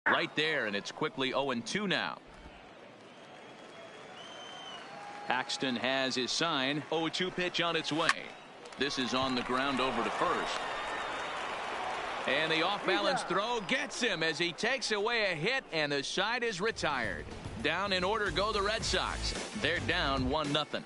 right there, and it's quickly 0-2 now. Paxton has his sign. 0-2 pitch on its way. This is on the ground over to first. And the off-balance throw gets him as he takes away a hit, and the side is retired. Down in order go the Red Sox. They're down 1-0.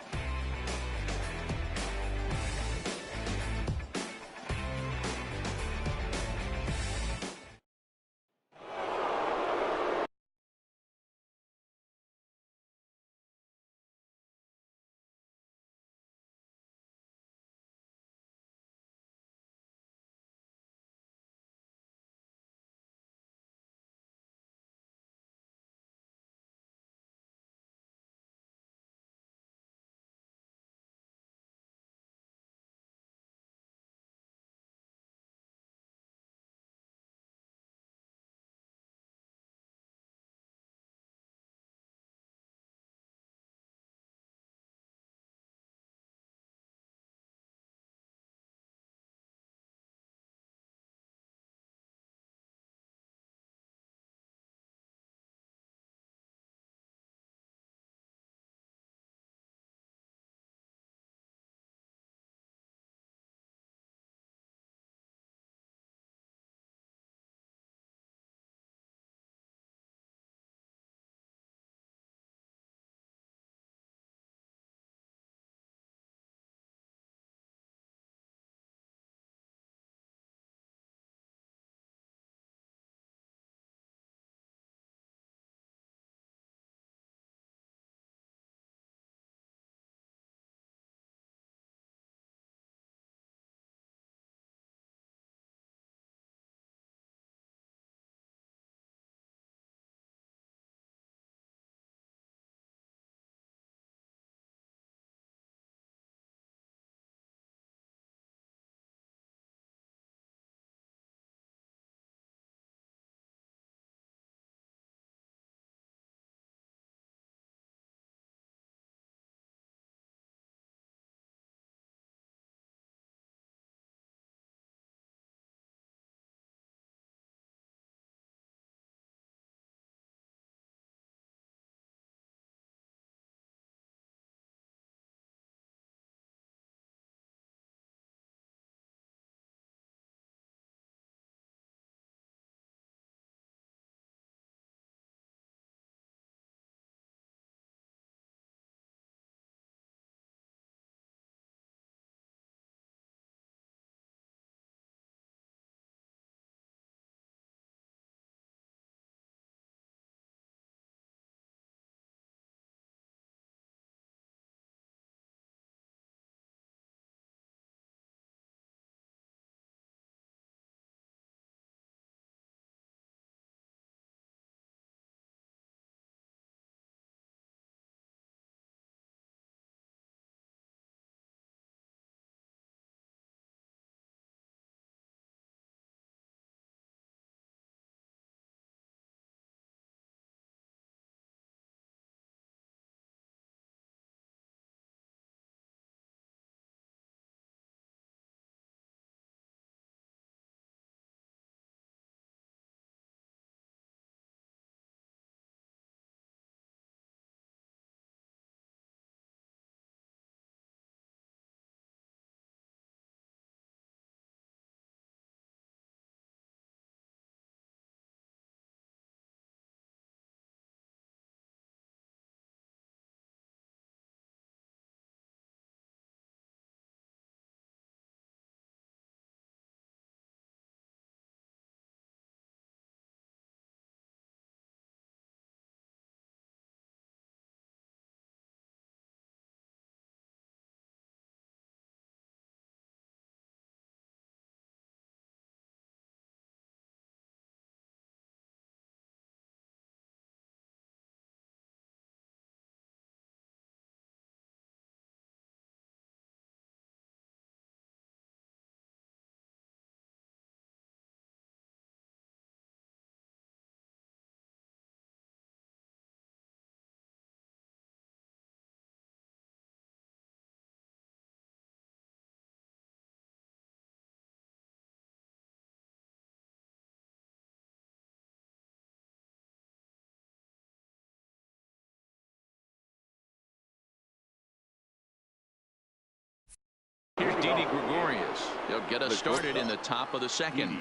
Didi Gregorius. He'll get us started in the top of the second.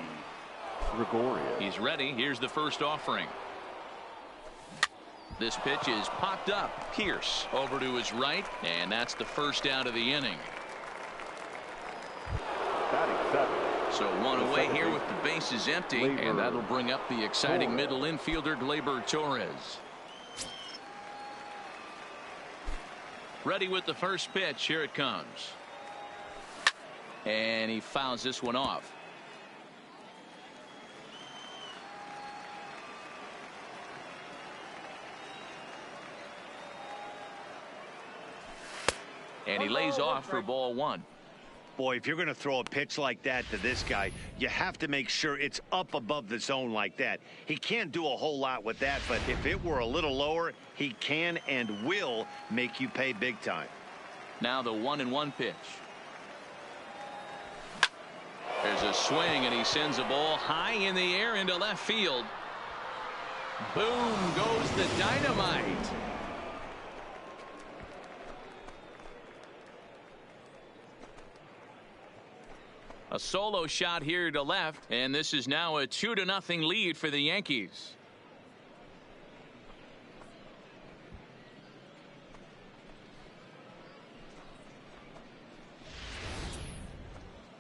Gregorius. He's ready. Here's the first offering. This pitch is popped up. Pierce over to his right, and that's the first out of the inning. Batting seven. So one away here with the bases empty, and that'll bring up the exciting middle infielder Gleyber Torres. Ready with the first pitch. Here it comes. And he fouls this one off. And he lays off for ball one. Boy, if you're going to throw a pitch like that to this guy, you have to make sure it's up above the zone like that. He can't do a whole lot with that, but if it were a little lower, he can and will make you pay big time. Now the 1-1 pitch. There's a swing, and he sends a ball high in the air into left field. Boom goes the dynamite. A solo shot here to left, and this is now a 2-0 lead for the Yankees.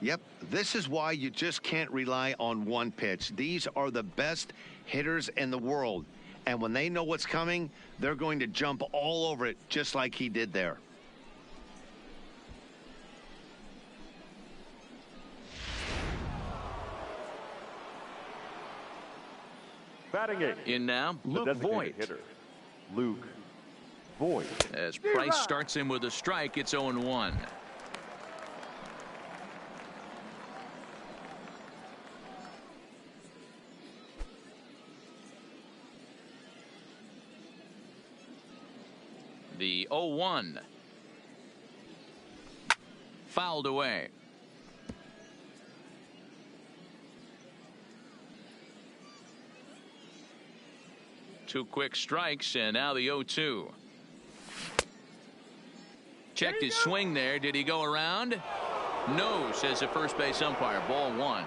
Yep, this is why you just can't rely on one pitch. These are the best hitters in the world, and when they know what's coming, they're going to jump all over it just like he did there. Batting eight. In now, Luke Voigt. Hitter, Luke Voigt. As Price starts him with a strike, it's 0-1. The 0-1. Fouled away. Two quick strikes, and now the 0-2. Checked his swing there. Did he go around? No, says the first base umpire. Ball one.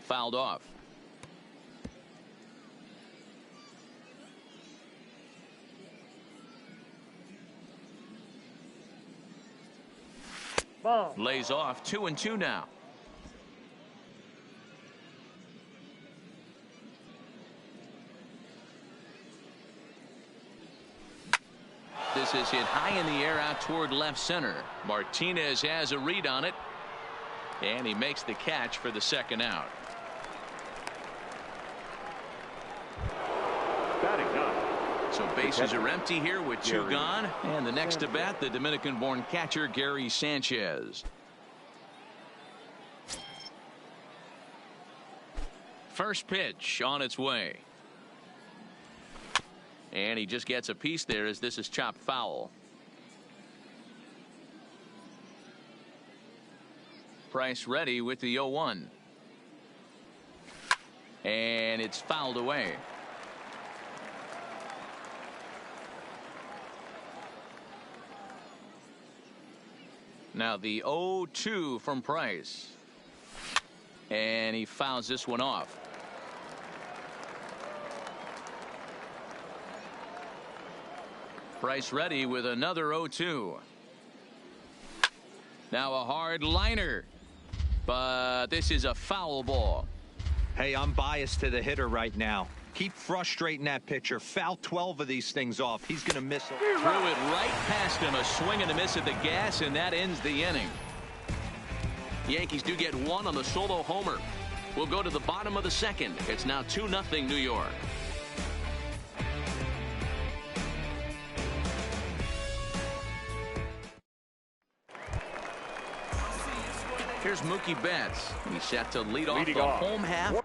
Fouled off. Ball. Lays off. 2-2 now. This is hit high in the air out toward left center. Martinez has a read on it, and he makes the catch for the second out. Batting nine. So bases are empty here with two gone, and the next to bat, the Dominican-born catcher Gary Sanchez. First pitch on its way. And he just gets a piece there as this is chopped foul. Price ready with the 0-1. And it's fouled away. Now the 0-2 from Price. And he fouls this one off. Price ready with another 0-2. Now a hard liner, but this is a foul ball. Hey, I'm biased to the hitter right now. Keep frustrating that pitcher. Foul 12 of these things off. He's going to miss. Threw it right past him. A swing and a miss at the gas, and that ends the inning. Yankees do get one on the solo homer. We'll go to the bottom of the second. It's now 2-0 New York. Here's Mookie Betts. He's set to lead off the home half.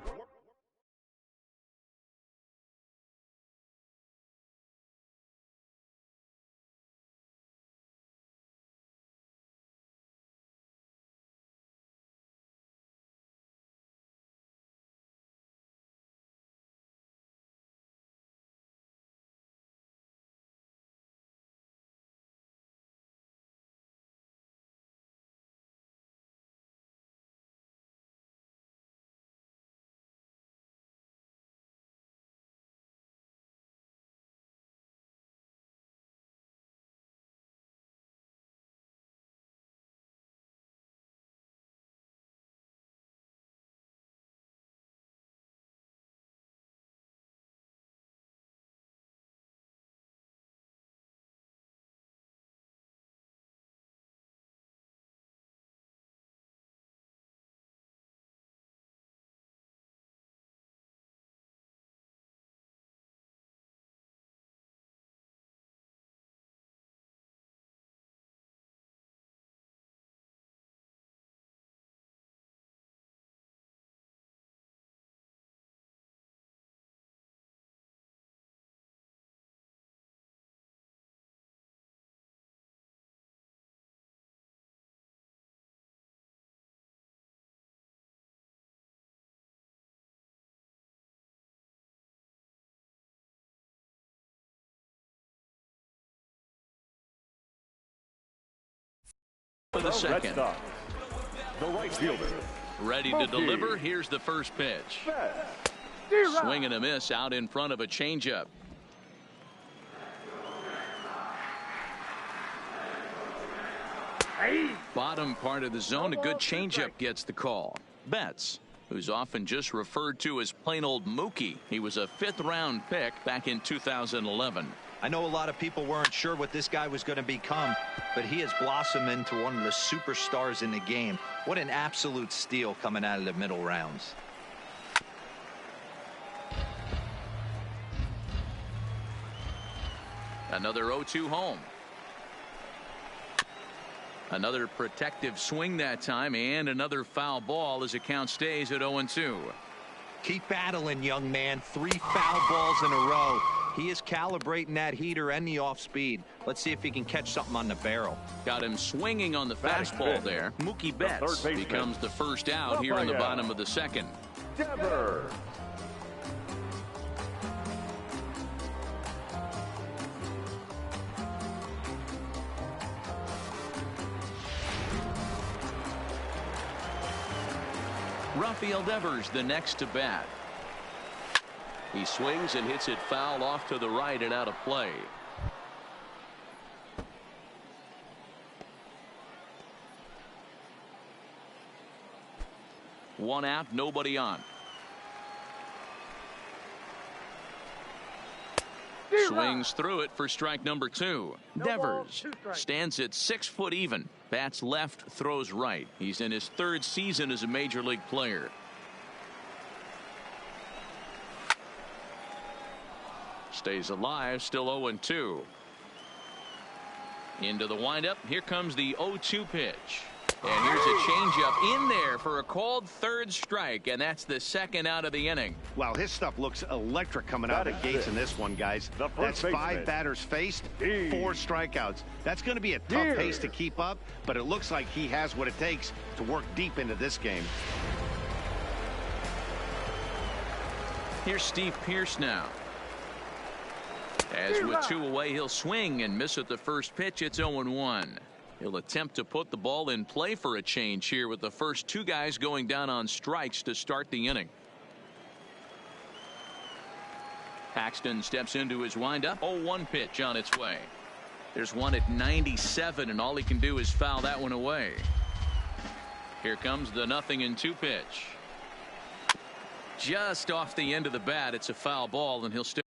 For the second. The right fielder. Ready to deliver. Here's the first pitch. Swing and a miss out in front of a changeup. Bottom part of the zone. A good changeup gets the call. Betts, who's often just referred to as plain old Mookie. He was a 5th-round pick back in 2011. I know a lot of people weren't sure what this guy was going to become, but he has blossomed into one of the superstars in the game. What an absolute steal coming out of the middle rounds. Another 0-2 home. Another protective swing that time, and another foul ball as the count stays at 0-2. Keep battling, young man. 3 foul balls in a row. He is calibrating that heater and the off speed. Let's see if he can catch something on the barrel. Got him swinging on the fastball there. Mookie Betts becomes the first out here in the bottom of the second. Devers. Rafael Devers the next to bat. He swings and hits it foul off to the right and out of play. One out, nobody on. Swings through it for strike number 2. Devers stands at 6 foot even. Bats left, throws right. He's in his 3rd season as a major league player. Stays alive, still 0-2. Into the windup. Here comes the 0-2 pitch. And here's a changeup in there for a called 3rd strike, and that's the 2nd out of the inning. Well, his stuff looks electric coming out of the gates in this one, guys. That's 5 batters faced, 4 strikeouts. That's going to be a tough pace to keep up, but it looks like he has what it takes to work deep into this game. Here's Steve Pearce now. As with 2 away, he'll swing and miss at the first pitch. It's 0-1. He'll attempt to put the ball in play for a change here with the first 2 guys going down on strikes to start the inning. Paxton steps into his windup. 0-1 pitch on its way. There's one at 97, and all he can do is foul that one away. Here comes the 0-2 pitch. Just off the end of the bat. It's a foul ball, and he'll still.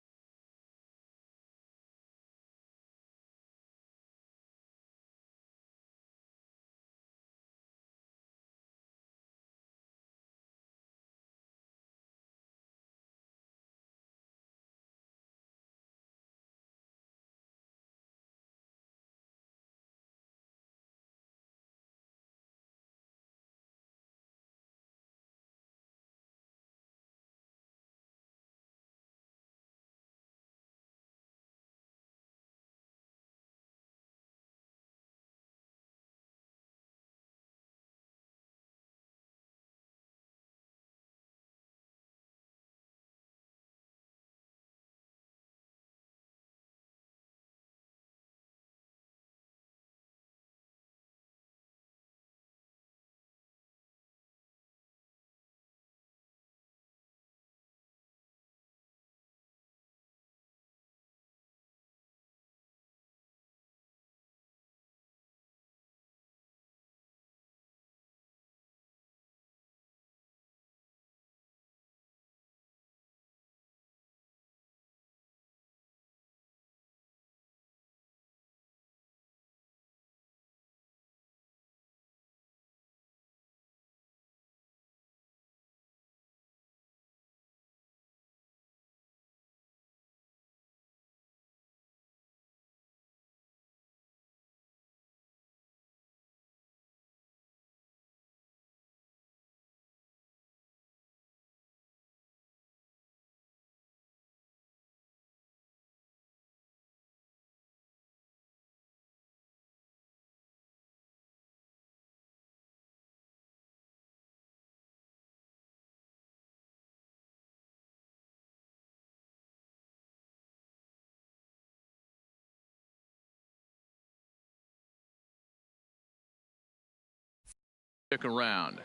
Stick around.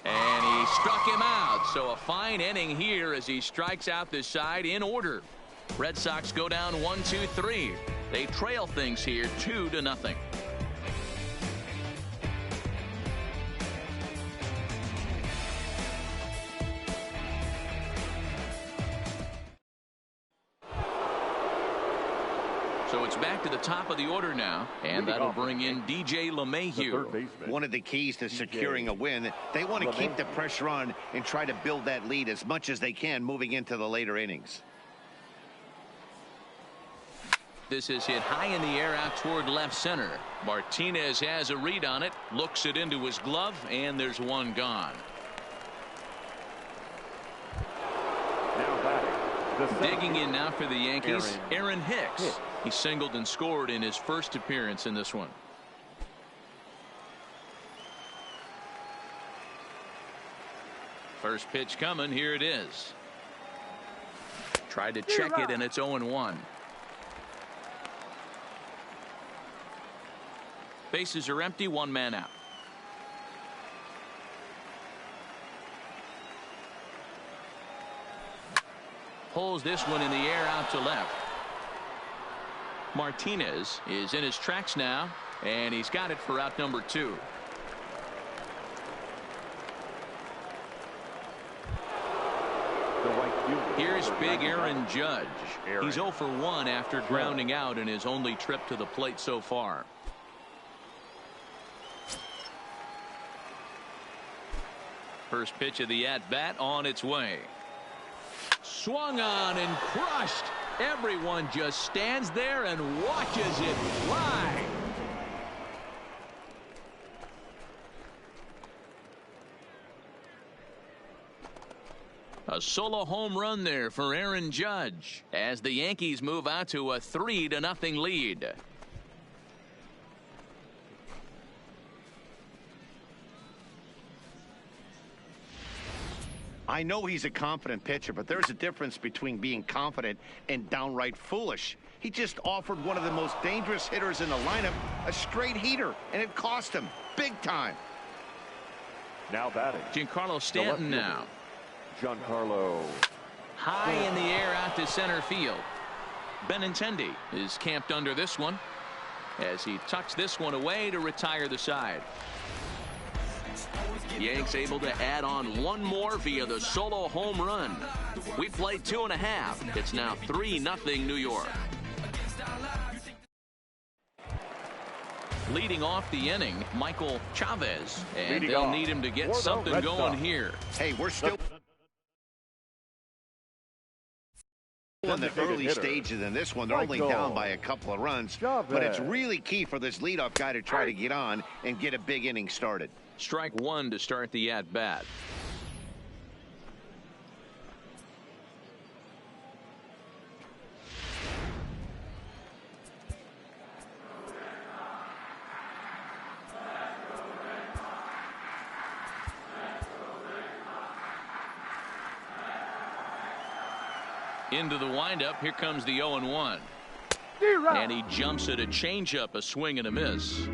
And he struck him out. So a fine inning here as he strikes out this side in order. Red Sox go down 1-2-3. They trail things here 2-0. So it's back to the top of the order now, and that'll bring in DJ LeMahieu. One of the keys to securing a win, they want to keep the pressure on and try to build that lead as much as they can moving into the later innings. This is hit high in the air out toward left center. Martinez has a read on it, looks it into his glove, and there's one gone. Now batting. Digging in now for the Yankees, Aaron Hicks. He singled and scored in his first appearance in this one. First pitch coming. Here it is. Tried to check it, and it's 0-1. Bases are empty, one man out. Pulls this one in the air out to left. Martinez is in his tracks now, and he's got it for out number 2. Here's big Aaron Judge. He's 0 for 1 after grounding out in his only trip to the plate so far. First pitch of the at-bat on its way. Swung on and crushed. Everyone just stands there and watches it fly. A solo home run there for Aaron Judge as the Yankees move out to a 3-0 lead. I know he's a confident pitcher, but there's a difference between being confident and downright foolish. He just offered one of the most dangerous hitters in the lineup a straight heater, and it cost him big time. Now batting. Giancarlo Stanton now. Giancarlo High in the air out to center field. Benintendi is camped under this one as he tucks this one away to retire the side. Yanks able to add on one more via the solo home run. We played 2.5. It's now 3-0 New York. Leading off the inning, Michael Chavez, and they'll need him to get something going here. Hey, we're still in the early stages in this one. They're only down by a couple of runs, but it's really key for this leadoff guy to try to get on and get a big inning started. Strike one to start the at-bat. Into the windup. Here comes the 0-1. And he jumps at a changeup, a swing and a miss.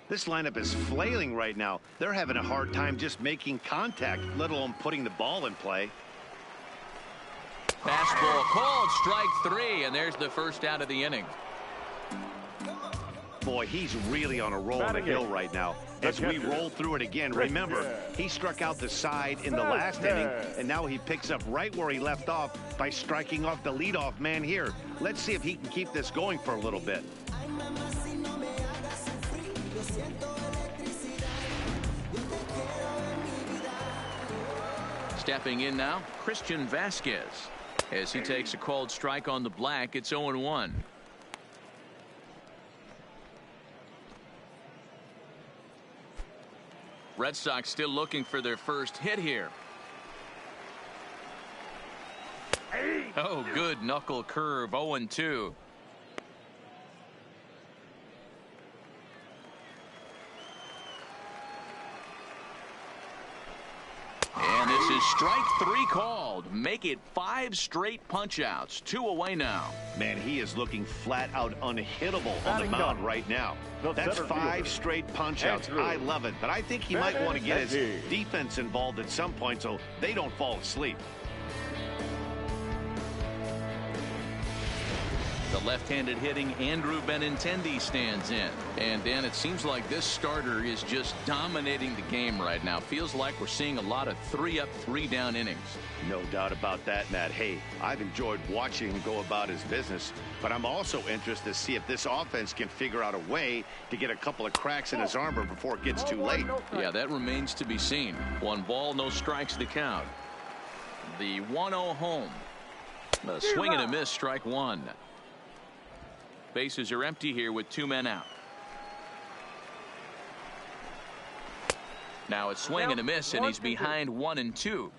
This lineup is flailing right now. They're having a hard time just making contact, let alone putting the ball in play. Fastball called, strike 3, and there's the first out of the inning. Boy, he's really on a roll on the hill right now. As we roll through it again, remember, he struck out the side in the last inning, and now he picks up right where he left off by striking off the leadoff man here. Let's see if he can keep this going for a little bit. Stepping in now, Christian Vasquez. As he takes a called strike on the black, it's 0-1. Red Sox still looking for their first hit here. Oh, good knuckle curve, 0-2. And this is strike 3 called. Make it 5 straight punch-outs. 2 away now. Man, he is looking flat out unhittable on the mound right now. That's 5 straight punch-outs. I love it, but I think he might want to get his defense involved at some point so they don't fall asleep. The left-handed hitting Andrew Benintendi stands in. And, Dan, it seems like this starter is just dominating the game right now. Feels like we're seeing a lot of 3-up, 3-down innings. No doubt about that, Matt. Hey, I've enjoyed watching him go about his business, but I'm also interested to see if this offense can figure out a way to get a couple of cracks in his armor before it gets too late. Yeah, that remains to be seen. 1 ball, no strikes to count. The 1-0 home. A swing and a miss, strike 1. Bases are empty here with 2 men out. Now it's swing and a miss, and he's behind 1-2.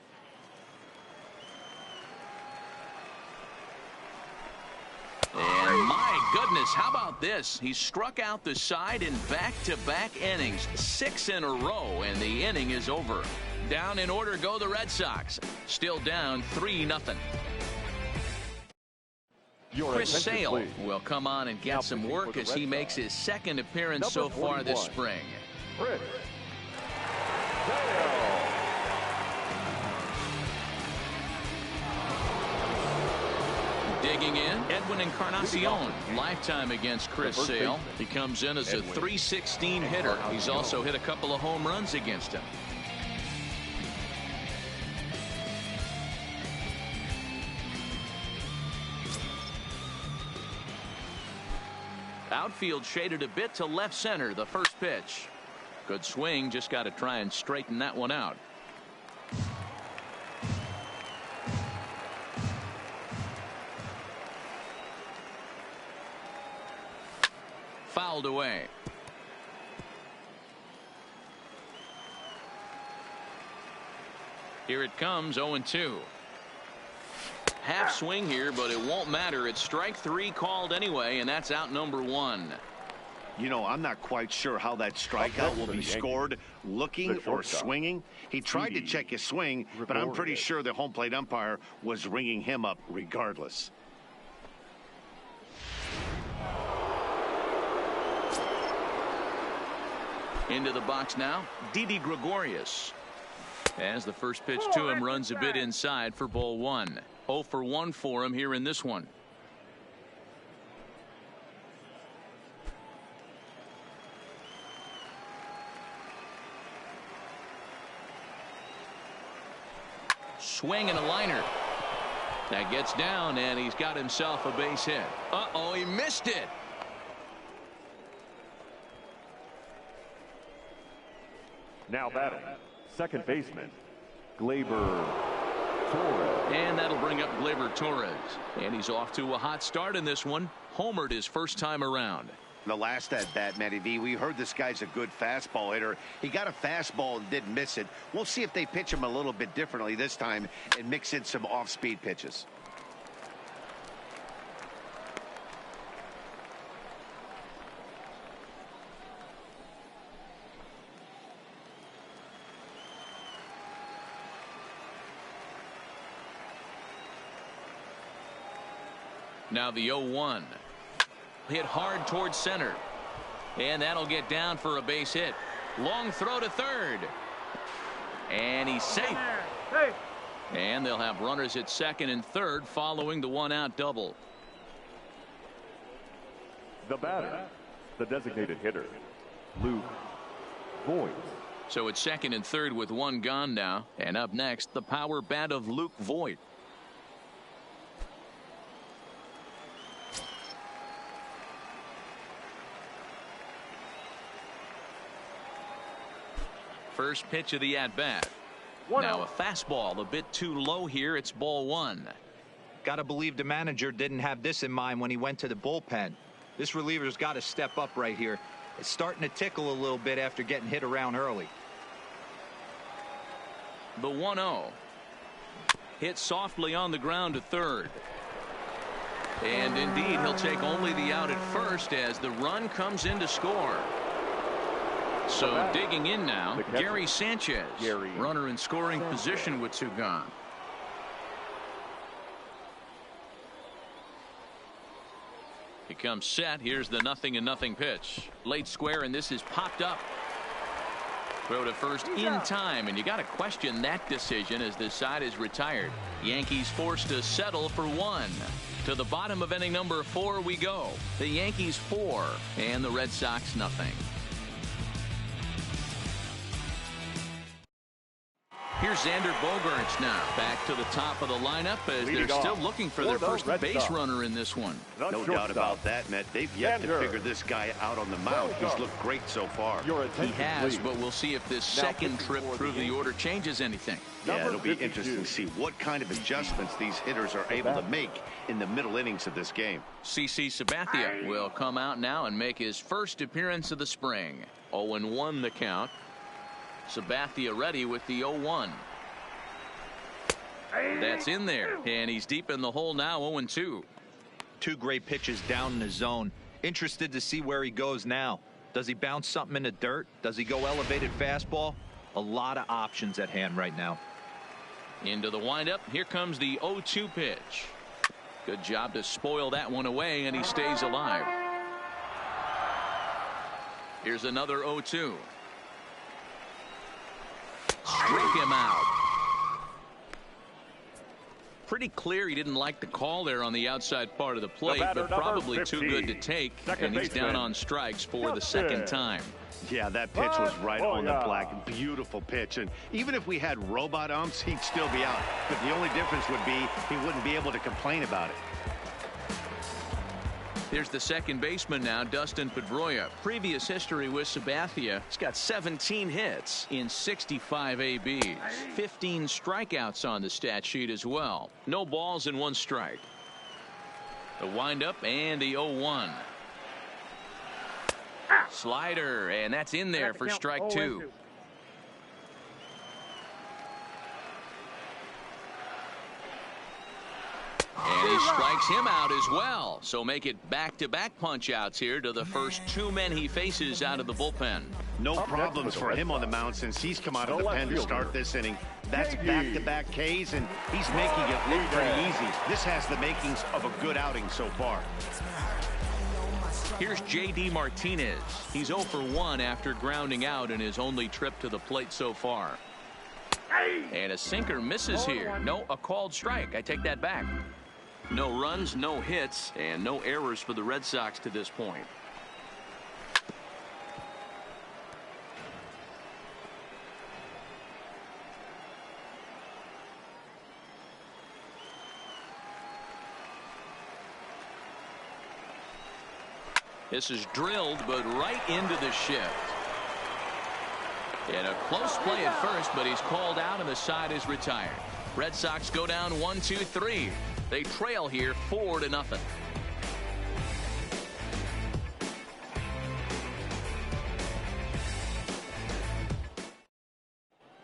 And my goodness, how about this? He struck out the side in back-to-back innings, 6 in a row, and the inning is over. Down in order go the Red Sox. Still down 3-0. Chris Sale will come on and get some work as he makes his 2nd appearance so far this spring. Chris Sale. Digging in, Edwin Encarnacion, lifetime against Chris Sale. He comes in as a .316 hitter. He's also hit a couple of home runs against him. Outfield shaded a bit to left center. The first pitch. Good swing. Just got to try and straighten that one out. Fouled away. Here it comes, 0-2. Half swing here, but it won't matter. It's strike 3 called anyway, and that's out number 1. You know, I'm not quite sure how that strikeout will be scored, looking or swinging. He tried to check his swing, but I'm pretty sure the home plate umpire was ringing him up regardless. Into the box now, Didi Gregorius. As the first pitch to him runs a bit inside for ball 1. 0 for 1 for him here in this one. Swing and a liner. That gets down, and he's got himself a base hit. Uh-oh, he missed it. Now batting, second baseman, Gleyber Torres. And that'll bring up Gleyber Torres. And he's off to a hot start in this one. Homered his first time around. The last at bat, Matty V, we heard this guy's a good fastball hitter. He got a fastball and didn't miss it. We'll see if they pitch him a little bit differently this time and mix in some off-speed pitches. Now the 0-1. Hit hard towards center. And that'll get down for a base hit. Long throw to third. And he's safe. And they'll have runners at second and third following the one-out double. The batter, the designated hitter, Luke Voigt. So it's second and third with one gone now. And up next, the power bat of Luke Voigt. First pitch of the at-bat. Now a fastball a bit too low here. It's ball one. Gotta believe the manager didn't have this in mind when he went to the bullpen. This reliever's got to step up right here. It's starting to tickle a little bit after getting hit around early. The 1-0. Hit softly on the ground to third. And indeed, he'll take only the out at first as the run comes in to score. So digging in now, Gary Sanchez, runner in scoring position with two gone. He comes set. Here's the 0-0 pitch. Late square, and this is popped up. Throw to first in time, and you got to question that decision as this side is retired. Yankees forced to settle for one. To the bottom of inning number 4 we go. The Yankees 4 and the Red Sox nothing. Here's Xander Bogaerts now back to the top of the lineup as they're still looking for their first base runner in this one. No doubt about that, Matt. They've yet to figure this guy out on the mound. He's looked great so far. He has, but we'll see if this second trip through the order changes anything. Yeah, it'll be interesting to see what kind of adjustments these hitters are able to make in the middle innings of this game. CC Sabathia will come out now and make his first appearance of the spring. 0-1 the count. Sabathia ready with the 0-1. That's in there, and he's deep in the hole now. 0-2. Two great pitches down in the zone. Interested to see where he goes now. Does he bounce something in the dirt? Does he go elevated fastball? A lot of options at hand right now. Into the windup. Here comes the 0-2 pitch. Good job to spoil that one away, and he stays alive. Here's another 0-2. Strike him out. Pretty clear he didn't like the call there on the outside part of the plate, but probably too good to take, and he's down on strikes for the second time. Yeah, that pitch was right on the black. Beautiful pitch, and even if we had robot umps, he'd still be out. But the only difference would be he wouldn't be able to complain about it. There's the second baseman now, Dustin Pedroia. Previous history with Sabathia. He's got 17 hits in 65 ABs. 15 strikeouts on the stat sheet as well. No balls and 1 strike. The windup and the 0-1. Slider, and that's in there for strike 2. And he strikes him out as well. So make it back-to-back punch-outs here to the first 2 men he faces out of the bullpen. No problems for him on the mound since he's come out of the pen to start this inning. That's back-to-back Ks, and he's making it look pretty easy. This has the makings of a good outing so far. Here's J.D. Martinez. He's 0 for 1 after grounding out in his only trip to the plate so far. And a sinker misses here. No, a called strike. I take that back. No runs, no hits, and no errors for the Red Sox to this point. This is drilled, but right into the shift. And a close play at first, but he's called out and the side is retired. Red Sox go down 1-2-3. They trail here 4-0.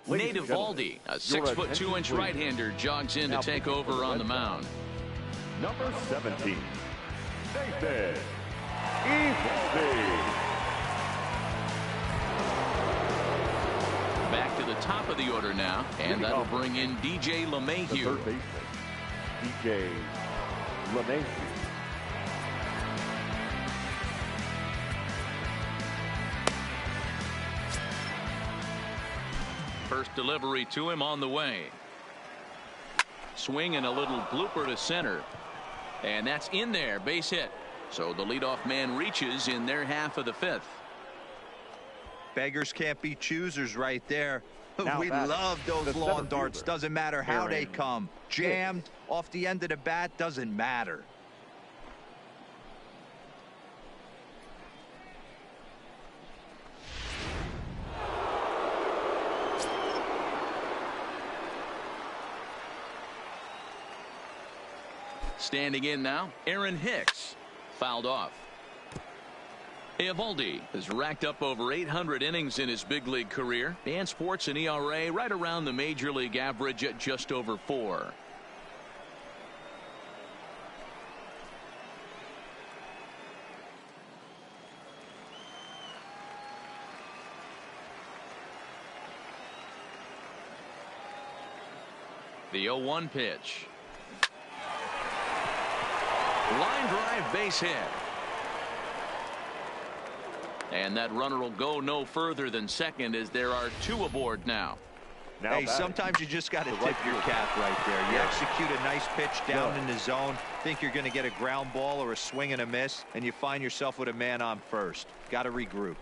Nate Eovaldi, a 6'2" right-hander, jogs in to take over on the mound. Number 17, Nathan Eovaldi. Back to the top of the order now, and that'll bring in DJ LeMahieu. The third baseman, DJ LeMahieu. First delivery to him on the way. Swing and a little blooper to center. And that's in there, base hit. So the leadoff man reaches in their half of the fifth. Beggars can't be choosers right there. Now We love those long darts. fielder, Doesn't matter how they come. Jammed off the end of the bat, doesn't matter. Standing in now, Aaron Hicks. Fouled off. Eovaldi has racked up over 800 innings in his big league career and sports an ERA right around the major league average at just over 4. The 0-1 pitch. Line drive, base hit. And that runner will go no further than second as there are 2 aboard now. Hey, sometimes you just got to tip your cap right there. You execute a nice pitch down in the zone, think you're going to get a ground ball or a swing and a miss, and you find yourself with a man on first. Got to regroup.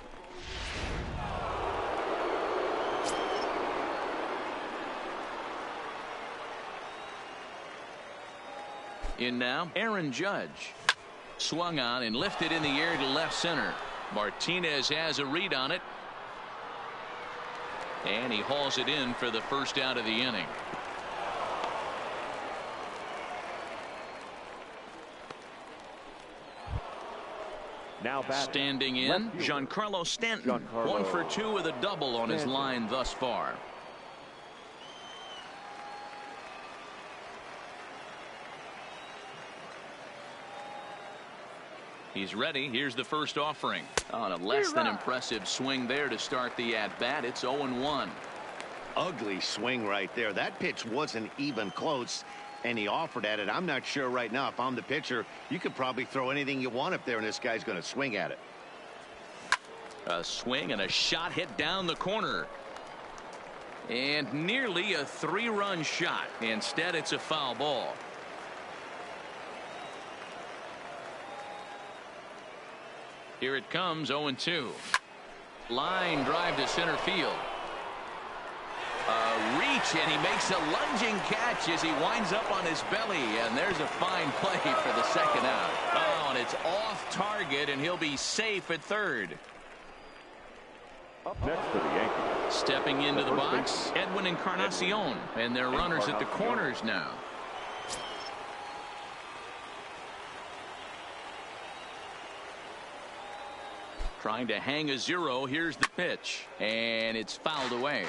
In now, Aaron Judge. Swung on and lifted in the air to left center. Martinez has a read on it. And he hauls it in for the first out of the inning. Now standing in, Giancarlo Stanton. 1 for 2 with a double on his line thus far. He's ready. Here's the first offering. On a less than impressive swing there to start the at-bat. It's 0-1. Ugly swing right there. That pitch wasn't even close, and he offered at it. I'm not sure right now if I'm the pitcher, you could probably throw anything you want up there, and this guy's going to swing at it. A swing and a shot hit down the corner. And nearly a 3-run shot. Instead, it's a foul ball. Here it comes, 0-2. Line drive to center field. A reach, and he makes a lunging catch as he winds up on his belly. And there's a fine play for the second out. Oh, and it's off target, and he'll be safe at third. Up next for the Yankees. Stepping into the box, Edwin Encarnacion. And their runners at the corners now. Trying to hang a 0. Here's the pitch. And it's fouled away.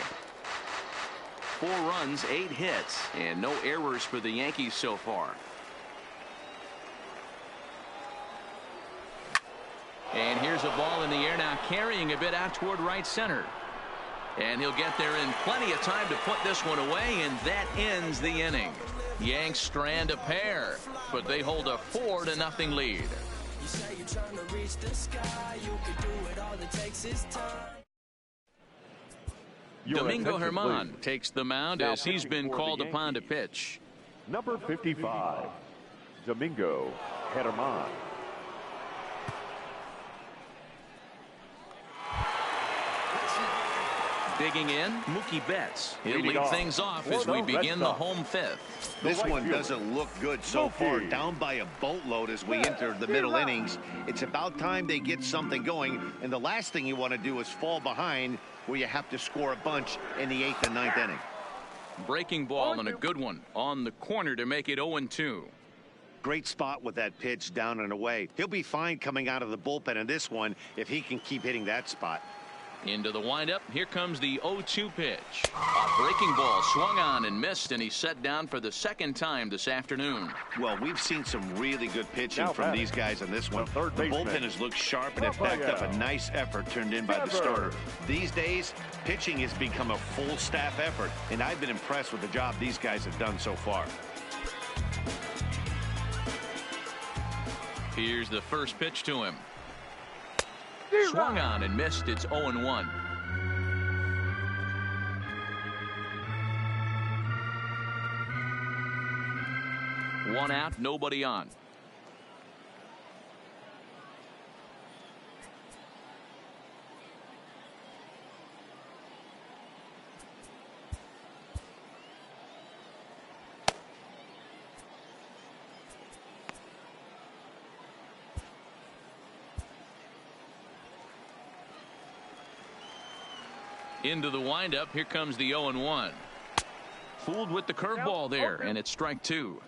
4 runs, 8 hits, and no errors for the Yankees so far. And here's a ball in the air now, carrying a bit out toward right center. And he'll get there in plenty of time to put this one away, and that ends the inning. Yanks strand a pair, but they hold a 4-0 lead. You say you're trying to reach the sky, you can do it, all it takes is time. Domingo attention, Germán please. takes the mound Now as he's pitching been for the called upon to Yankees. pitch. Number 55, Domingo Germán. Digging in, Mookie Betts. He'll Leading lead off things off for as we the Red begin the Sox. home fifth. This right one fielder, doesn't look good so far. Mookie. Down by a boatload as we enter the middle innings. It's about time they get something going. And the last thing you want to do is fall behind where you have to score a bunch in the 8th and 9th inning. Breaking ball and a good one on the corner to make it 0-2. Great spot with that pitch down and away. He'll be fine coming out of the bullpen in this one if he can keep hitting that spot. Into the windup. Here comes the 0-2 pitch. A breaking ball swung on and missed, and he's set down for the second time this afternoon. Well, we've seen some really good pitching Now from batting, these guys in this one. the third The baseman, bullpen has looked sharp and has backed up a nice effort turned in by the starter. These days, pitching has become a full staff effort, and I've been impressed with the job these guys have done so far. Here's the first pitch to him. Swung on and missed. It's 0-1. One out, nobody on. Into the windup. Here comes the 0-1. Fooled with the curveball there, and it's strike two.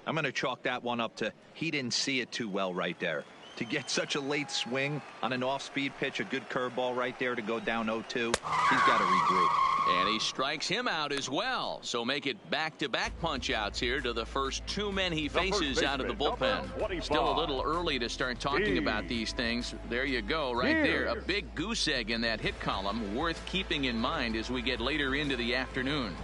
I'm going to chalk that one up to he didn't see it too well right there. To get such a late swing on an off-speed pitch, a good curveball right there to go down 0-2, he's got to regroup. And he strikes him out as well. So make it back-to-back punch-outs here to the first two men he faces out of the bullpen. Still a little early to start talking about these things. There you go, right there. A big goose egg in that hit column, worth keeping in mind as we get later into the afternoon.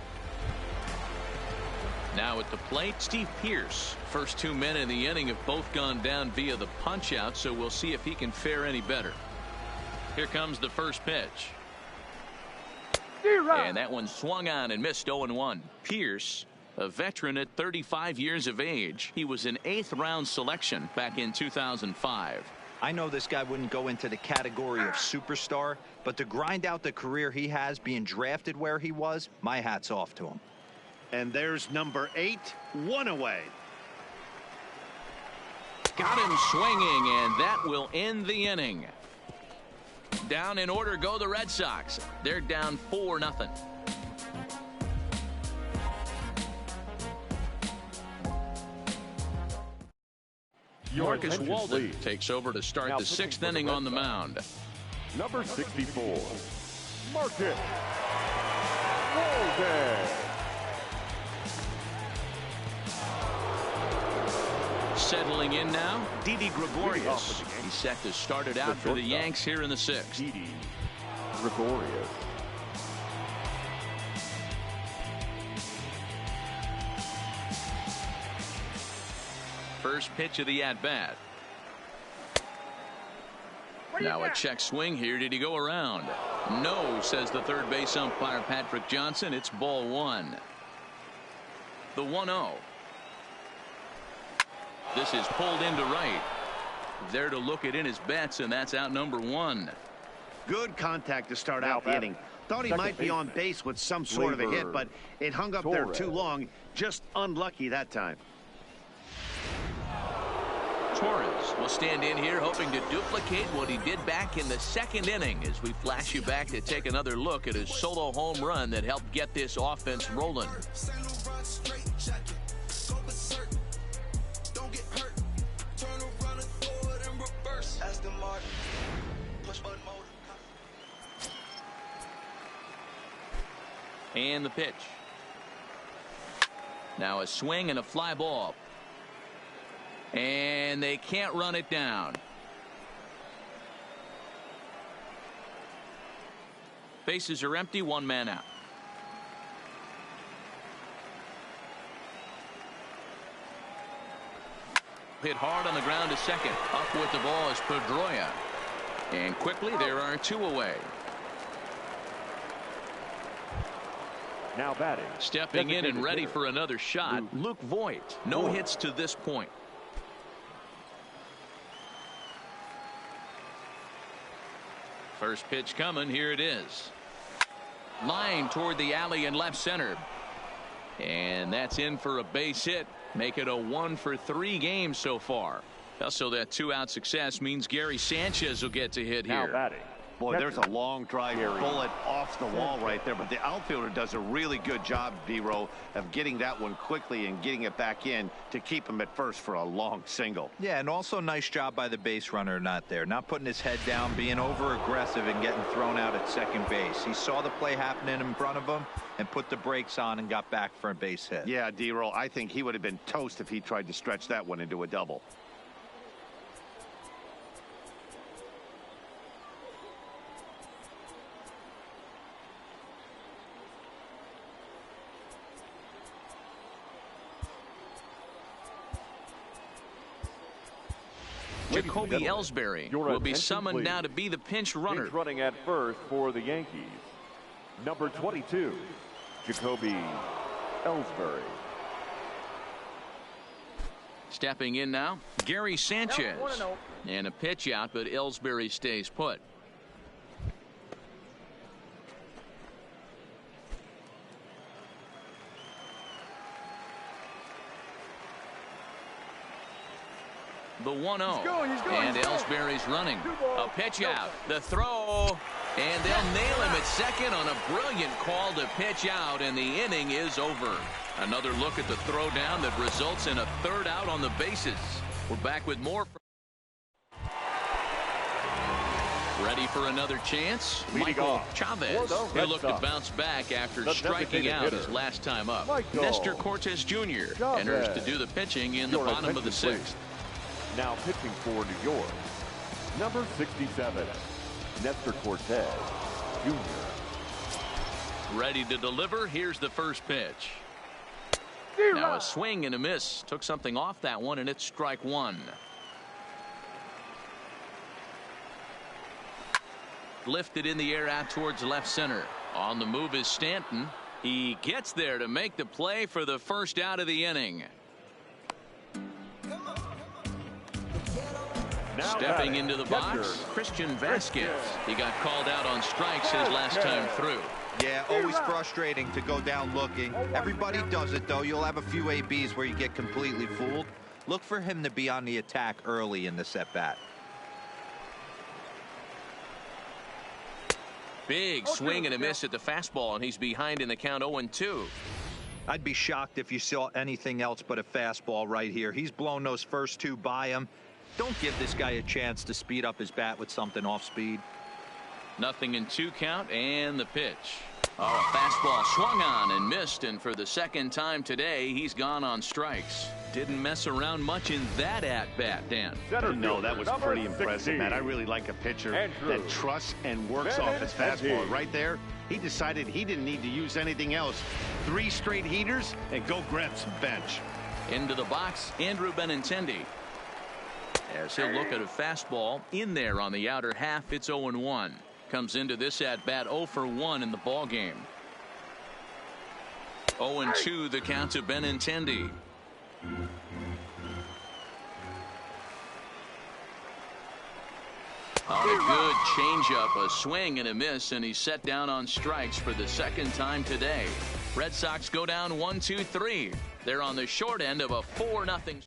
Now at the plate, Steve Pearce. First two men in the inning have both gone down via the punch-out, so we'll see if he can fare any better. Here comes the first pitch. And that one swung on and missed 0-1. Pearce, a veteran at 35 years of age. He was an 8th round selection back in 2005. I know this guy wouldn't go into the category of superstar, but to grind out the career he has being drafted where he was, my hat's off to him. And there's number 8, one away. Got him swinging, and that will end the inning. Down in order go the Red Sox. They're down 4-0. Marcus attention, Walden please. takes over to start Now the pitching 6th for the inning Red on the Sox. mound. Number 64, Marcus Walden. Settling in now, Didi Gregorius. off with the Yankees. He's set to start it out for the shortstop. Yanks here in the 6th. Didi Gregorius. First pitch of the at-bat. Now a check swing here. Did he go around? No, says the third base umpire Patrick Johnson. It's ball one. The 1-0. This is pulled into right. There to look it in his bets, and that's out number one. Good contact to start Now out the batting. inning. Thought he Second might be on baseman. base with some sort of a hit, but it hung up there too Torres. long. Just unlucky that time. Torres will stand in here hoping to duplicate what he did back in the 2nd inning as we flash you back to take another look at his solo home run that helped get this offense rolling. And the pitch. Now a swing and a fly ball. And they can't run it down. Bases are empty, one man out. Hit hard on the ground to second. Up with the ball is Pedroia. And quickly there are two away. Now batting. Stepping in and ready for another shot, Luke Voigt. No hits to this point. First pitch coming. Here it is. Line toward the alley in left center. And that's in for a base hit. Make it a 1-for-3 game so far. Also, that 2-out success means Gary Sanchez will get to hit now here. Batting. Boy, there's a long drive bullet off the wall right there, but the outfielder does a really good job, D-Row, of getting that one quickly and getting it back in to keep him at first for a long single. Yeah, and also nice job by the base runner not not putting his head down, being over aggressive and getting thrown out at second base. He saw the play happening in front of him and put the brakes on and got back for a base hit. Yeah, D-Row, I think he would have been toast if he tried to stretch that one into a double. Jacoby Ellsbury will be summoned now to be the pinch runner. Pinch running at first for the Yankees. Number 22, Jacoby Ellsbury. Stepping in now, Gary Sanchez. And a pitch out, but Ellsbury stays put. The 1-0. And Ellsbury's running. A pitch out. The throw. And they'll nail him at second on a brilliant call to pitch out, and the inning is over. Another look at the throwdown that results in a 3rd out on the bases. We're back with more. Ready for another chance? Michael Chavez. He'll look to bounce back after striking out his last time up. Nestor Cortes Jr. enters to do the pitching in the bottom of the 6th. Now pitching for New York, number 67, Nestor Cortes Jr. Ready to deliver. Here's the first pitch. Now a swing and a miss. Took something off that one, and it's strike 1. Lifted in the air out towards left center. On the move is Stanton. He gets there to make the play for the first out of the inning. Stepping into the box, Christian Vasquez. He got called out on strikes his last time through. Yeah, always frustrating to go down looking. Everybody does it, though. You'll have a few ABs where you get completely fooled. Look for him to be on the attack early in this at-bat. Big swing and a miss at the fastball, and he's behind in the count 0-2. I'd be shocked if you saw anything else but a fastball right here. He's blown those first 2 by him. Don't give this guy a chance to speed up his bat with something off speed. 0-2 count, and the pitch. Oh, a fastball swung on and missed, and for the second time today, he's gone on strikes. Didn't mess around much in that at-bat, Dan. No, that was pretty impressive, man. I really like a pitcher that trusts and works off his fastball. Right there, he decided he didn't need to use anything else. 3 straight heaters and go grab some bench. Into the box, Andrew Benintendi. As he'll look at a fastball in there on the outer half, it's 0-1. Comes into this at bat 0 for 1 in the ball game. 0-2 the count to Benintendi. On a good changeup, a swing and a miss, and he's set down on strikes for the second time today. Red Sox go down 1-2-3. They're on the short end of a 4-0.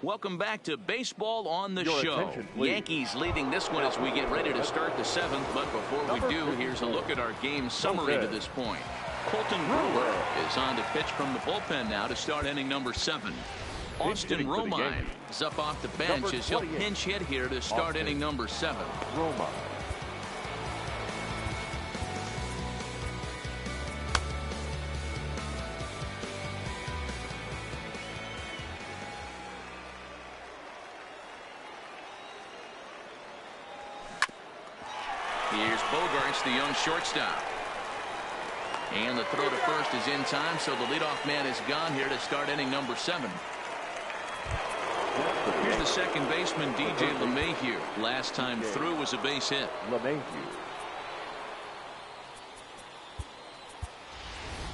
Welcome back to Baseball on the Show. Yankees leading this one as we get ready to start the 7th. But before we do, here's a look at our game summary to this point. Colton Brewer is on to pitch from the bullpen now to start inning number 7. Austin Romine is up off the bench as he'll pinch hit here to start inning number 7. Here's Bogarts, the young shortstop. And the throw to first is in time, so the leadoff man is gone here to start inning number 7. Here's the second baseman, DJ LeMahieu. Last time through was a base hit.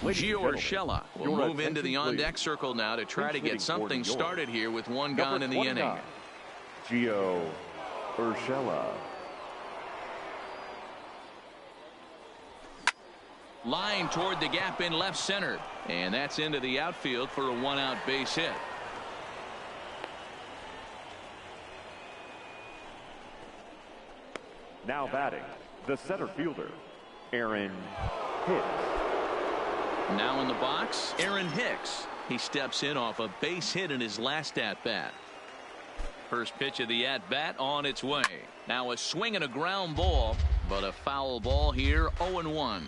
Ladies and Gio gentlemen, Urshela will your move into the attention, on-deck please. circle now to try to Pinch get hitting for something New York. started here with one Number gone in the 29, inning. Gio Urshela. Line toward the gap in left center. And that's into the outfield for a one-out base hit. Now batting, the center fielder, Aaron Hicks. Now in the box, Aaron Hicks. He steps in off a base hit in his last at-bat. First pitch of the at-bat on its way. Now a swing and a ground ball, but a foul ball here, 0-1.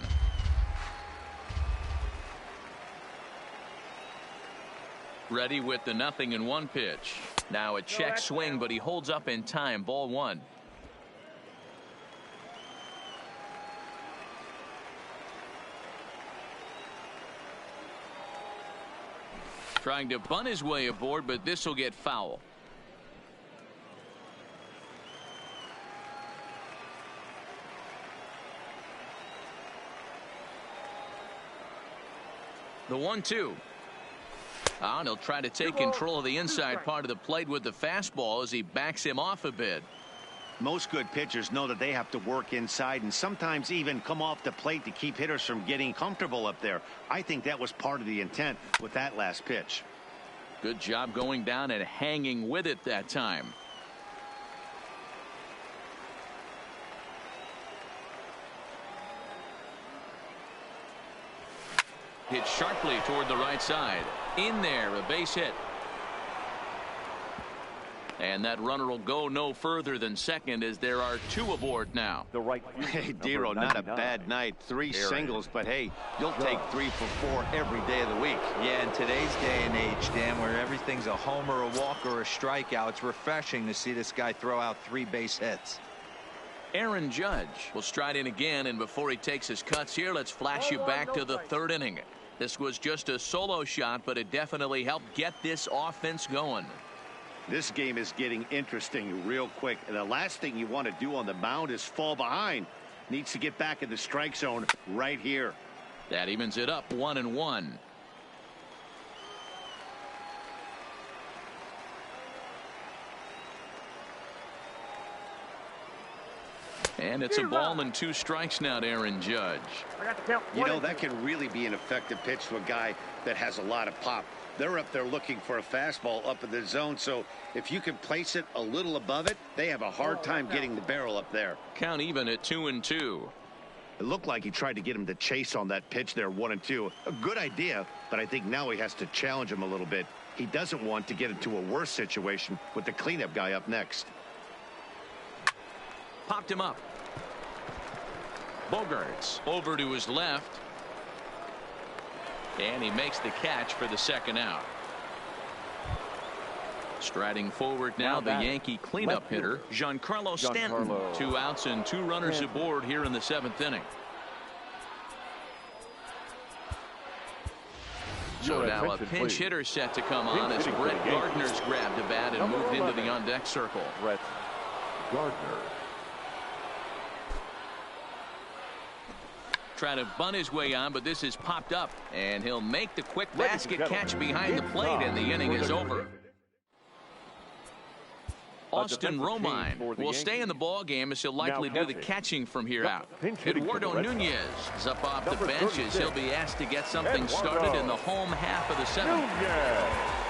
Ready with the 0-1 pitch. Now a check swing, but he holds up in time. Ball one. Trying to bunt his way aboard, but this will get foul. The 1-2. And he'll try to take control of the inside part of the plate with the fastball as he backs him off a bit. Most good pitchers know that they have to work inside and sometimes even come off the plate to keep hitters from getting comfortable up there. I think that was part of the intent with that last pitch. Good job going down and hanging with it that time. Hit sharply toward the right side. In there, a base hit. And that runner will go no further than second as there are two aboard now. The right fielder, Hey, number Dero, not a 99. bad night. Three Aaron singles, but hey, you'll take 3 for 4 every day of the week. Yeah, in today's day and age, Dan, where everything's a homer, a walk, or a strikeout, it's refreshing to see this guy throw out 3 base hits. Aaron Judge will stride in again, and before he takes his cuts here, let's flash you back to the third inning. This was just a solo shot, but it definitely helped get this offense going. This game is getting interesting real quick, and the last thing you want to do on the mound is fall behind. Needs to get back in the strike zone right here. That evens it up 1-1. And it's a ball and 2 strikes now to Aaron Judge. You know, that can really be an effective pitch to a guy that has a lot of pop. They're up there looking for a fastball up in the zone, so if you can place it a little above it, they have a hard time getting the barrel up there. Count even at 2-2. It looked like he tried to get him to chase on that pitch there, 1-2. A good idea, but I think now he has to challenge him a little bit. He doesn't want to get into a worse situation with the cleanup guy up next. Popped him up. Bogarts over to his left. And he makes the catch for the second out. Striding forward now the Yankee cleanup hitter, Giancarlo Stanton. 2 outs and 2 runners aboard here in the 7th inning. So now a pinch hitter set to come on as Brett Gardner's grabbed a bat and moved into the on-deck circle. Brett Gardner. Trying to bunt his way on, but this is popped up, and he'll make the quick basket catch behind the plate, and the inning is over. Austin Romine will stay in the ball game as he'll likely do the catching from here out. Eduardo Nunez is up off the bench as he'll be asked to get something started in the home half of the 7th.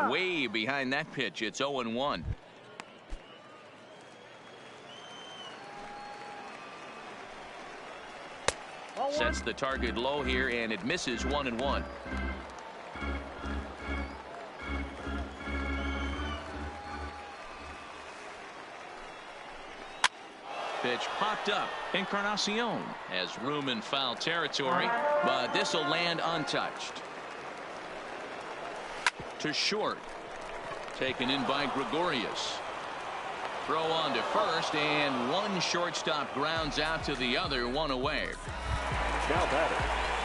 Way behind that pitch. It's 0-1. Sets the target low here, and it misses 1-1. Pitch popped up. Encarnacion has room in foul territory, but this will land untouched. To short. Taken in by Gregorius. Throw on to first, and one shortstop grounds out to the other, 1 away. Now batting,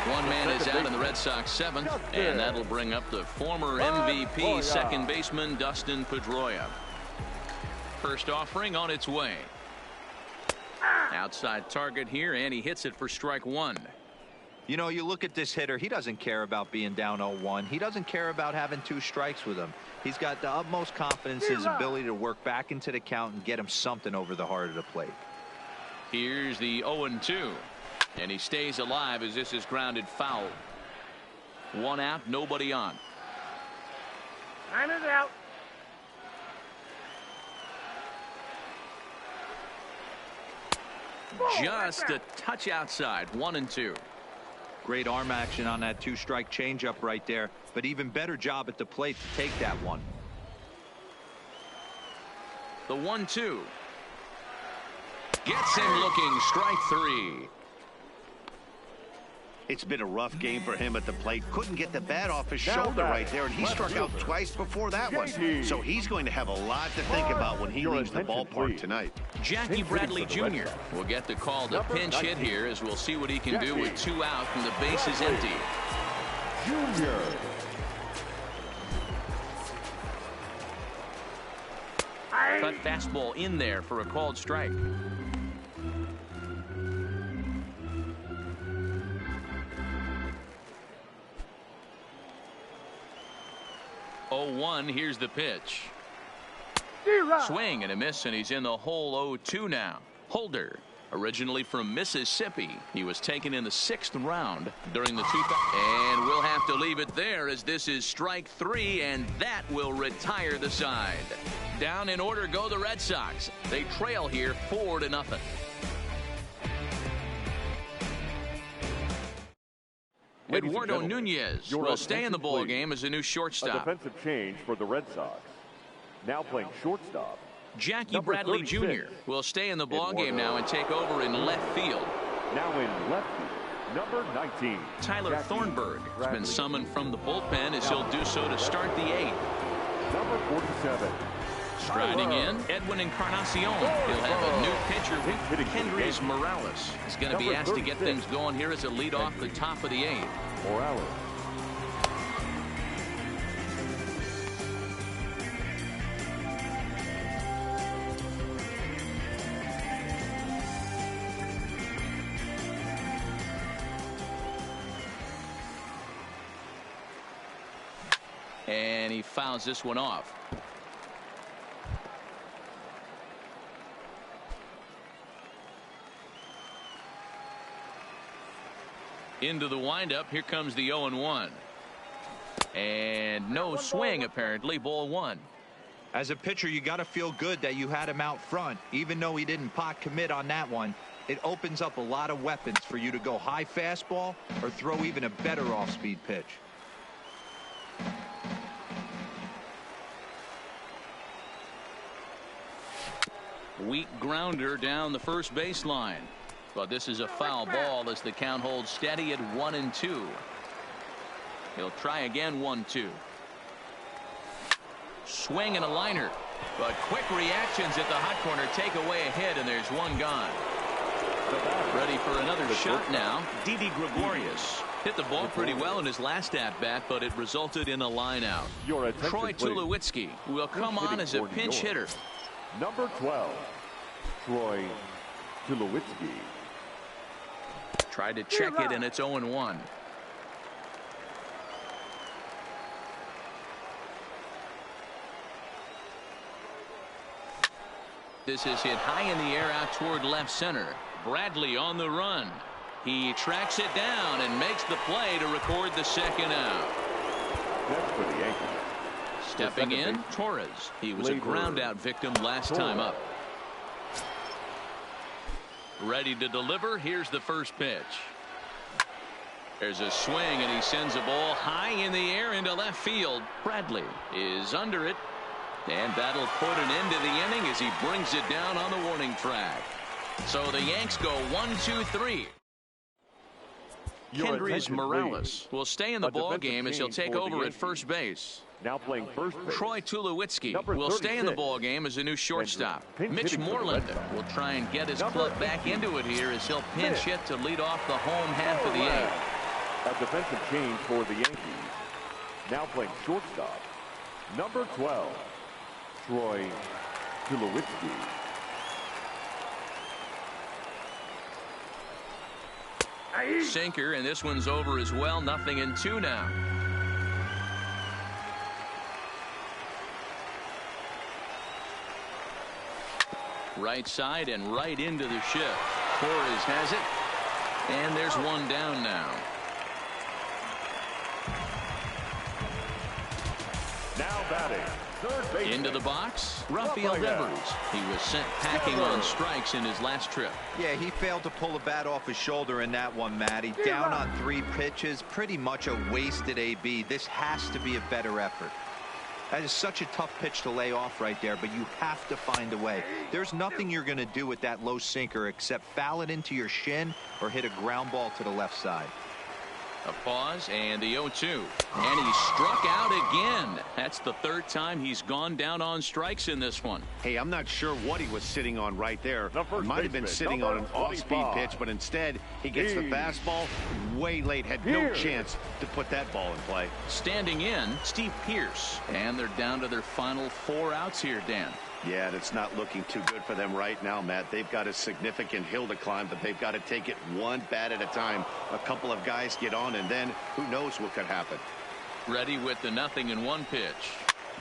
One man is out in the Red Sox seventh, and that'll bring up the former MVP second baseman Dustin Pedroia. First offering on its way. Outside target here, and he hits it for strike one. You know, you look at this hitter, he doesn't care about being down 0-1. He doesn't care about having 2 strikes with him. He's got the utmost confidence in his ability to work back into the count and get him something over the heart of the plate. Here's the 0-2. And he stays alive as this is grounded foul. 1 out, nobody on. Time is out. Just a touch outside. 1-2. Great arm action on that 2-strike changeup right there, but even better job at the plate to take that one. The 1-2 gets him looking. Strike 3. It's been a rough game for him at the plate. Couldn't get the bat off his shoulder right there, and he struck out twice before that one. So he's going to have a lot to think about when he leaves the ballpark tonight. Jackie Bradley Jr. will get the call to pinch hit here, as we'll see what he can do with 2 out and the base is empty. Junior. Cut fastball in there for a called strike. Here's the pitch. Swing and a miss, and he's in the hole. 0-2 now. Holder, originally from Mississippi. He was taken in the 6th round during the 2000. And we'll have to leave it there, as this is strike 3, and that will retire the side. Down in order go the Red Sox. They trail here 4-0. Eduardo Nunez will stay in the ball game as a new shortstop. A defensive change for the Red Sox. Now playing shortstop. Jackie Bradley Jr. will stay in the ball game now and take over in left field. Now in left field, number 19. Tyler Thornburg has been summoned from the bullpen, as he'll do so to start the 8th. Number 47. Striding in, Edwin Encarnacion. He'll have a new pitcher with Kendrys Morales. He's going to be asked to get things going here as a lead off the top of the 8th. Morales. And he fouls this one off. Into the windup. Here comes the 0-1. And no swing, apparently. Ball 1. As a pitcher, you got to feel good that you had him out front. Even though he didn't pot commit on that one, it opens up a lot of weapons for you to go high fastball or throw even a better off-speed pitch. Weak grounder down the first baseline. But this is a foul ball as the count holds steady at 1-2. He'll try again. 1-2. Swing and a liner. But quick reactions at the hot corner take away a hit, and there's one gone. Ready for another shot now. Didi Gregorius hit the ball pretty well in his last at-bat, but it resulted in a line out. Troy Tulowitzki will come on as a pinch hitter. Number 12. Troy Tulowitzki. Tried to check it, and it's 0-1. This is hit high in the air out toward left center. Bradley on the run. He tracks it down and makes the play to record the 2nd out. That's for the Yankees. Stepping in, Torres. He was a ground out victim last time up. Ready to deliver. Here's the first pitch. There's a swing, and he sends a ball high in the air into left field. Bradley is under it, and that'll put an end to the inning as he brings it down on the warning track. So the Yanks go 1-2-3. Kendrys Morales will stay in the ball game as he'll take over at first base. Now playing first base. Troy Tulowitzki will stay in the ball game as a new shortstop. Mitch Moreland will try and get his club back into it here as he'll pinch hit to lead off the home half of the 8th. A defensive change for the Yankees. Now playing shortstop, number 12, Troy Tulowitzki. Sinker, and this one's over as well. 0-2 now. Right side and right into the shift. Torres has it, and there's one down now. Now batting, third baseman. Into the box, Rafael Devers. He was sent packing on strikes in his last trip. Yeah, he failed to pull the bat off his shoulder in that one, Matty. Down on 3 pitches, pretty much a wasted AB. This has to be a better effort. That is such a tough pitch to lay off right there, but you have to find a way. There's nothing you're going to do with that low sinker except foul it into your shin or hit a ground ball to the left side. A pause and the 0-2. And he struck out again. That's the 3rd time he's gone down on strikes in this one. Hey, I'm not sure what he was sitting on right there. The Might have been sitting on an off-speed pitch, but instead he gets the fastball way late. Had no chance to put that ball in play. Standing in, Steve Pearce. And they're down to their final 4 outs here, Dan. Yeah, that's not looking too good for them right now, Matt. They've got a significant hill to climb, but they've got to take it one bat at a time. A couple of guys get on, and then who knows what could happen. Ready with the 0-1 pitch.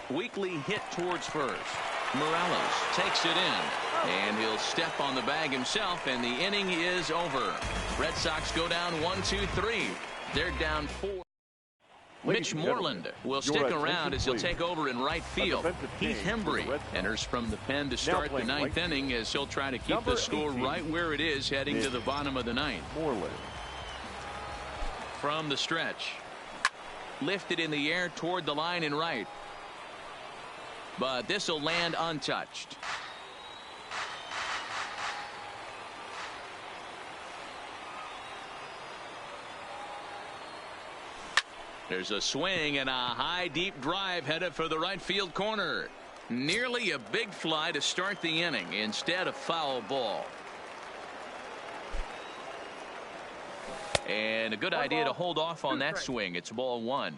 Weakly hit towards first. Morales takes it in, and he'll step on the bag himself, and the inning is over. Red Sox go down 1-2-3. They're down 4. Mitch Moreland will stick around as he'll take over in right field. Heath Hembry enters from the pen to start the 9th inning as he'll try to keep the score right where it is heading to the bottom of the 9th. Moreland. From the stretch. Lifted in the air toward the line in right. But this will land untouched. There's a swing and a high deep drive headed for the right field corner. Nearly a big fly to start the inning. Instead, a foul ball. And a good idea to hold off on that swing. It's ball 1.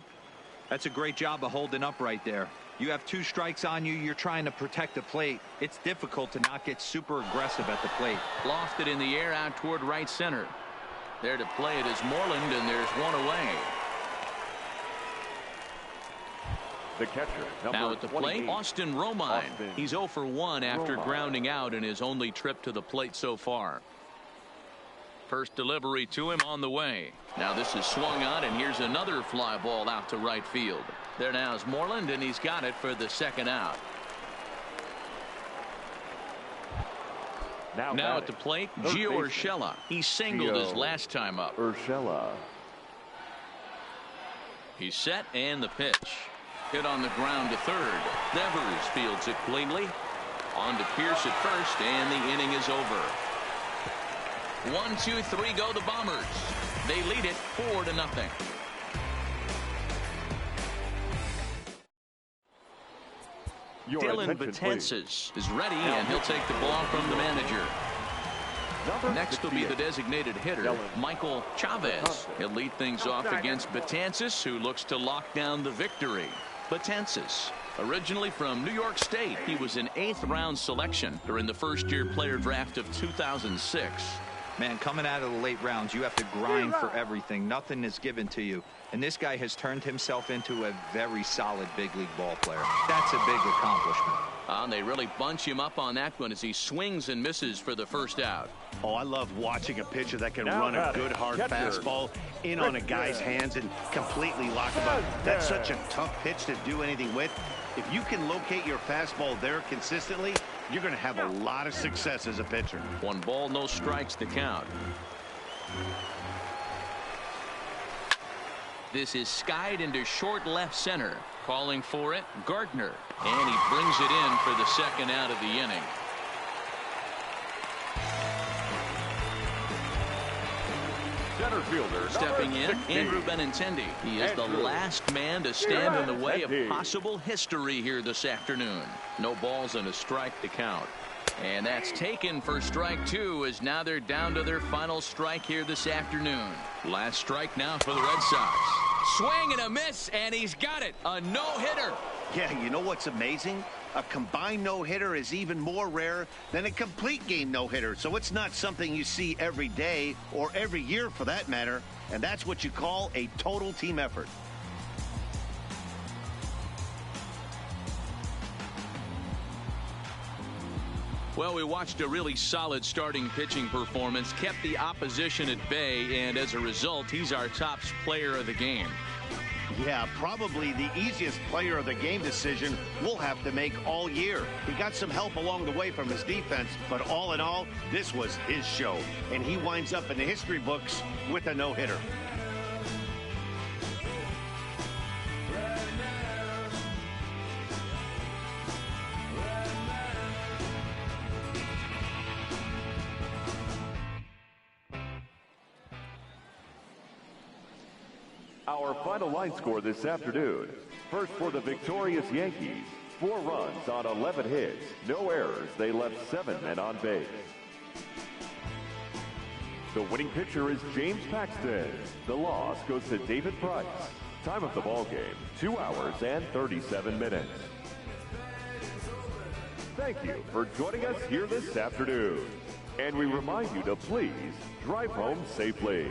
That's a great job of holding up right there. You have 2 strikes on you. You're trying to protect the plate. It's difficult to not get super aggressive at the plate. Lofted in the air out toward right center. There to play it is Moreland, and there's one away. The catcher, now at the plate, Austin Romine. He's 0 for 1 after grounding out in his only trip to the plate so far. First delivery to him on the way. Now this is swung on, and here's another fly ball out to right field. There now is Moreland, and he's got it for the 2nd out. Now at the plate, Gio Urshela. He singled his last time up. Urshela. He's set, and the pitch. Hit on the ground to third. Devers fields it cleanly. On to Pearce at first, and the inning is over. 1, 2, 3 go the Bombers. They lead it 4-0. Dylan Betances is ready, and he'll take the ball from the manager. Next will be the designated hitter, Michael Chavez. He'll lead things off against Betances, who looks to lock down the victory. Betances, originally from New York State, he was an 8th-round selection during the first-year player draft of 2006. Man, coming out of the late rounds, you have to grind for everything. Nothing is given to you. And this guy has turned himself into a very solid big league ball player. That's a big accomplishment. They really bunch him up on that one as he swings and misses for the 1st out. Oh, I love watching a pitcher that can run a good hard fastball in on a guy's hands and completely lock him up. That's such a tough pitch to do anything with. If you can locate your fastball there consistently, you're going to have a lot of success as a pitcher. 1 ball, no strikes to count. This is skied into short left center. Calling for it, Gardner. And he brings it in for the 2nd out of the inning. Center fielder, stepping in, 60. Andrew Benintendi. He is the last man to stand in the way of possible history here this afternoon. No balls and a strike to count. And that's taken for strike 2, as now they're down to their final strike here this afternoon. Last strike now for the Red Sox. Swing and a miss, and he's got it. A no-hitter. Yeah, you know what's amazing? A combined no-hitter is even more rare than a complete game no-hitter. So it's not something you see every day or every year for that matter. And that's what you call a total team effort. Well, we watched a really solid starting pitching performance, kept the opposition at bay, and as a result, he's our top player of the game. Yeah, probably the easiest player of the game decision we'll have to make all year. He got some help along the way from his defense, but all in all, this was his show. And he winds up in the history books with a no-hitter. Our final line score this afternoon. First for the victorious Yankees. 4 runs on 11 hits. No errors. They left 7 men on base. The winning pitcher is James Paxton. The loss goes to David Price. Time of the ball game, 2 hours and 37 minutes. Thank you for joining us here this afternoon. And we remind you to please drive home safely.